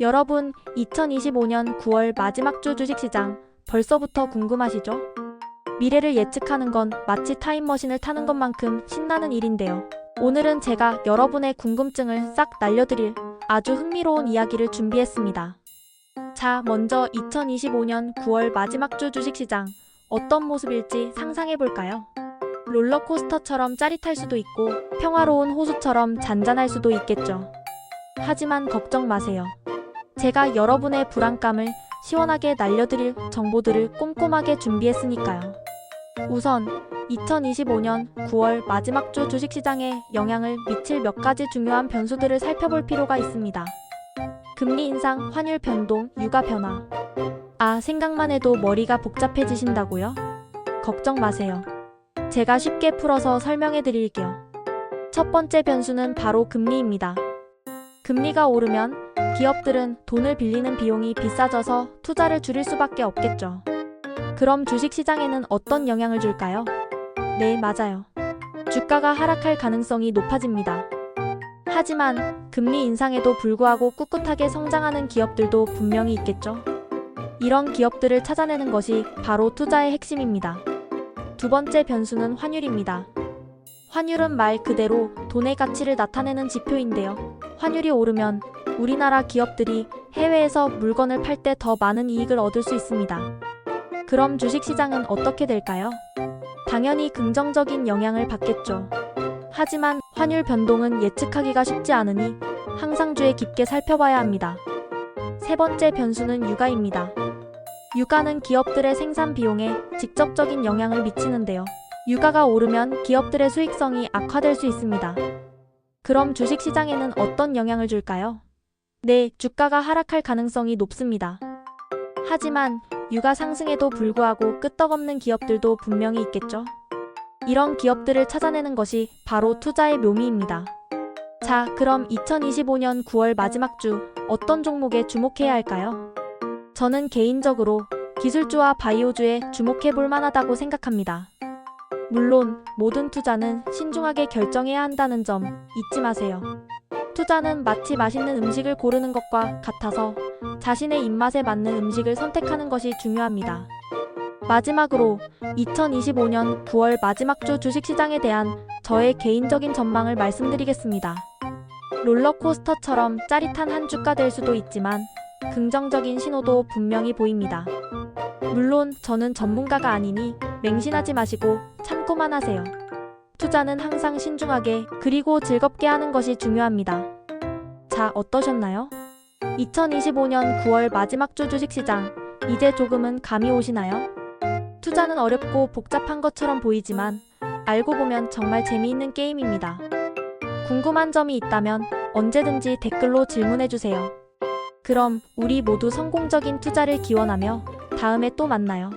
여러분, 2025년 9월 마지막 주 주식시장 벌써부터 궁금하시죠? 미래를 예측하는 건 마치 타임머신을 타는 것만큼 신나는 일인데요. 오늘은 제가 여러분의 궁금증을 싹 날려드릴 아주 흥미로운 이야기를 준비했습니다. 자, 먼저 2025년 9월 마지막 주 주식시장 어떤 모습일지 상상해볼까요? 롤러코스터처럼 짜릿할 수도 있고 평화로운 호수처럼 잔잔할 수도 있겠죠. 하지만 걱정 마세요. 제가 여러분의 불안감을 시원하게 날려드릴 정보들을 꼼꼼하게 준비했으니까요. 우선 2025년 9월 마지막 주 주식시장에 영향을 미칠 몇 가지 중요한 변수들을 살펴볼 필요가 있습니다. 금리 인상, 환율 변동, 유가 변화. 생각만 해도 머리가 복잡해지신다고요? 걱정 마세요. 제가 쉽게 풀어서 설명해 드릴게요. 첫 번째 변수는 바로 금리입니다. 금리가 오르면 기업들은 돈을 빌리는 비용이 비싸져서 투자를 줄일 수밖에 없겠죠. 그럼 주식시장에는 어떤 영향을 줄까요? 네, 맞아요. 주가가 하락할 가능성이 높아집니다. 하지만 금리 인상에도 불구하고 꿋꿋하게 성장하는 기업들도 분명히 있겠죠. 이런 기업들을 찾아내는 것이 바로 투자의 핵심입니다. 두 번째 변수는 환율입니다. 환율은 말 그대로 돈의 가치를 나타내는 지표인데요. 환율이 오르면 우리나라 기업들이 해외에서 물건을 팔 때 더 많은 이익을 얻을 수 있습니다. 그럼 주식시장은 어떻게 될까요? 당연히 긍정적인 영향을 받겠죠. 하지만 환율 변동은 예측하기가 쉽지 않으니 항상 주에 깊게 살펴봐야 합니다. 세 번째 변수는 유가입니다. 유가는 기업들의 생산 비용에 직접적인 영향을 미치는데요. 유가가 오르면 기업들의 수익성이 악화될 수 있습니다. 그럼 주식시장에는 어떤 영향을 줄까요? 네, 주가가 하락할 가능성이 높습니다. 하지만 유가 상승에도 불구하고 끄떡없는 기업들도 분명히 있겠죠. 이런 기업들을 찾아내는 것이 바로 투자의 묘미입니다. 자, 그럼 2025년 9월 마지막 주 어떤 종목에 주목해야 할까요? 저는 개인적으로 기술주와 바이오주에 주목해 볼 만하다고 생각합니다. 물론 모든 투자는 신중하게 결정해야 한다는 점 잊지 마세요. 투자는 마치 맛있는 음식을 고르는 것과 같아서 자신의 입맛에 맞는 음식을 선택하는 것이 중요합니다. 마지막으로 2025년 9월 마지막 주 주식시장에 대한 저의 개인적인 전망을 말씀드리겠습니다. 롤러코스터처럼 짜릿한 한 주가 될 수도 있지만 긍정적인 신호도 분명히 보입니다. 물론 저는 전문가가 아니니 맹신하지 마시고 참고만 하세요. 투자는 항상 신중하게 그리고 즐겁게 하는 것이 중요합니다. 자, 어떠셨나요? 2025년 9월 마지막 주 주식시장, 이제 조금은 감이 오시나요? 투자는 어렵고 복잡한 것처럼 보이지만 알고 보면 정말 재미있는 게임입니다. 궁금한 점이 있다면 언제든지 댓글로 질문해주세요. 그럼 우리 모두 성공적인 투자를 기원하며 다음에 또 만나요.